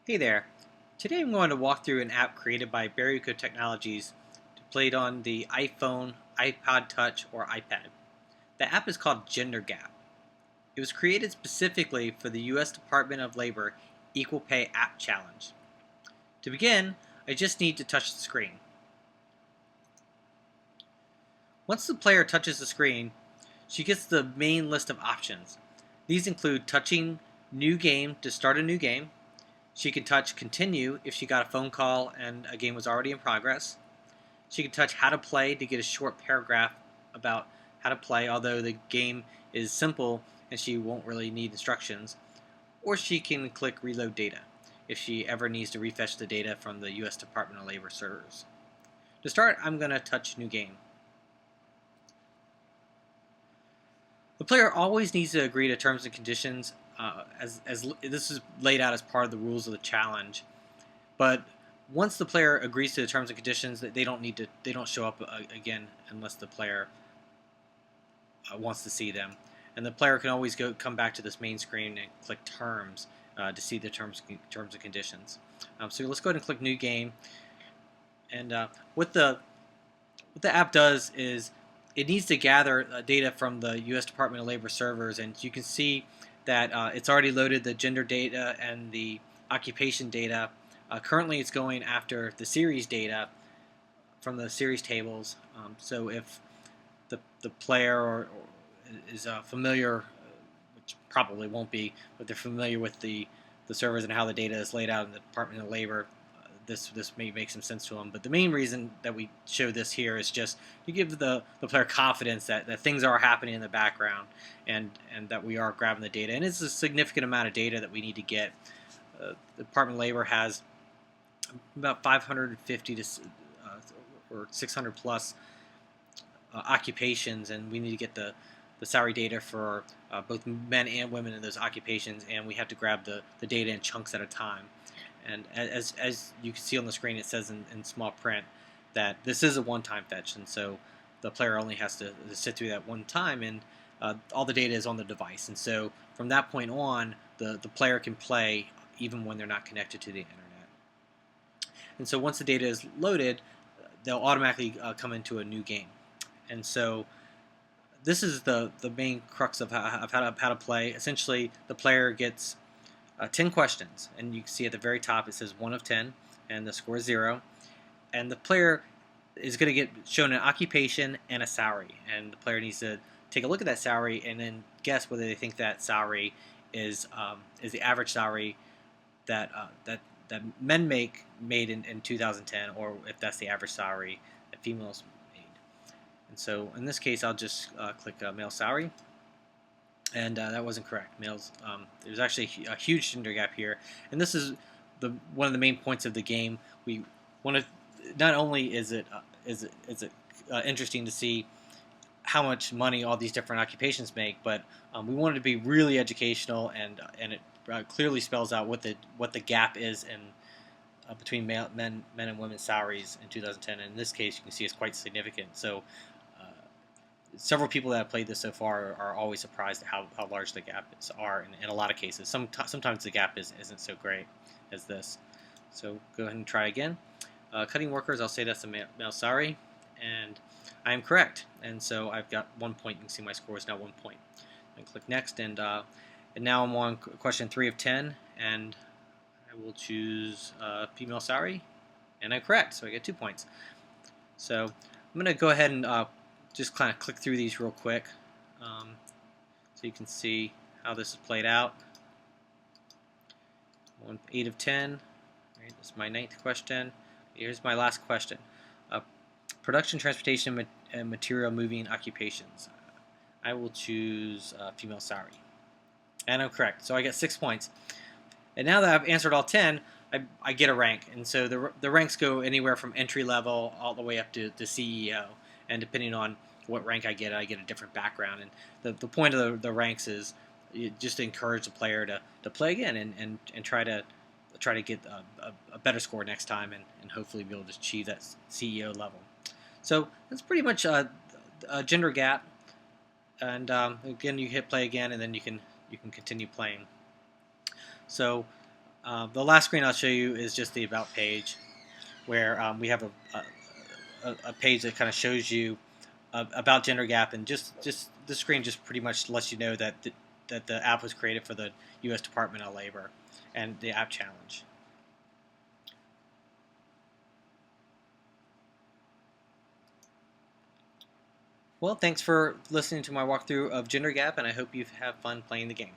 Hey there. Today I'm going to walk through an app created by Barryco Technologies to play it on the iPhone, iPod Touch, or iPad. The app is called Gender Gap. It was created specifically for the U.S. Department of Labor Equal Pay App Challenge. To begin, I just need to touch the screen. Once the player touches the screen, she gets the main list of options. These include touching New Game to start a new game. She can touch Continue if she got a phone call and a game was already in progress. She can touch How to Play to get a short paragraph about how to play, although the game is simple and she won't really need instructions. Or she can click Reload Data if she ever needs to refetch the data from the U.S. Department of Labor servers. To start, I'm going to touch New Game. The player always needs to agree to terms and conditions, as this is laid out as part of the rules of the challenge. But once the player agrees to the terms and conditions, they don't show up again unless the player wants to see them. And the player can always come back to this main screen and click Terms to see the terms and conditions. So let's go ahead and click New Game. And what the app does is it needs to gather data from the U.S. Department of Labor servers, and you can see that it's already loaded the gender data and the occupation data. Currently, it's going after the series data from the series tables. So if the player is familiar, which probably won't be, but they're familiar with the servers and how the data is laid out in the Department of Labor, this may make some sense to them. But the main reason that we show this here is just to give the player confidence that things are happening in the background and that we are grabbing the data. And it's a significant amount of data that we need to get. The Department of Labor has about 550 to or 600 plus occupations, and we need to get the salary data for both men and women in those occupations, and we have to grab the data in chunks at a time. And as you can see on the screen, it says in small print that this is a one-time fetch, and so the player only has to sit through that one time, and all the data is on the device. And so from that point on, the player can play even when they're not connected to the internet. And so once the data is loaded, they'll automatically come into a new game. And so this is the main crux of how to play. Essentially, the player gets 10 questions, and you can see at the very top it says 1 of 10, and the score is 0. And the player is going to get shown an occupation and a salary, and the player needs to take a look at that salary and then guess whether they think that salary is the average salary that men made in 2010, or if that's the average salary that females made. And so in this case, I'll just click male salary. And that wasn't correct. Males, there's actually a huge gender gap here, and this is one of the main points of the game. We want to not only is it interesting to see how much money all these different occupations make, but we want it to be really educational, and it clearly spells out what the gap is in between men and women's salaries in 2010. And in this case, you can see it's quite significant. So several people that have played this so far are always surprised at how large the gaps are in a lot of cases. Sometimes the gap isn't so great as this. So go ahead and try again. Cutting workers, I'll say that's a male salary, and I am correct. And so I've got 1 point. You can see my score is now 1 point. And click next, and now I'm on question 3 of 10, and I will choose female salary, and I'm correct. So I get 2 points. So I'm going to go ahead and just kind of click through these real quick so you can see how this is played out. 8 of 10. Right, this is my 9th question. Here's my last question. Production, transportation, and material moving occupations. I will choose female salary. And I'm correct. So I get 6 points. And now that I've answered all 10, I get a rank. And so the ranks go anywhere from entry level all the way up to CEO. And depending on what rank I get a different background. And the point of the ranks is just to encourage the player to play again and try to get a better score next time, and hopefully be able to achieve that CEO level. So that's pretty much a gender gap. And again, you hit play again, and then you can continue playing. So The last screen I'll show you is just the About page, where we have a page that kind of shows you about Gender Gap, and just the screen just pretty much lets you know that that the app was created for the U.S. Department of Labor and the app challenge. Well, thanks for listening to my walkthrough of Gender Gap, and I hope you have fun playing the game.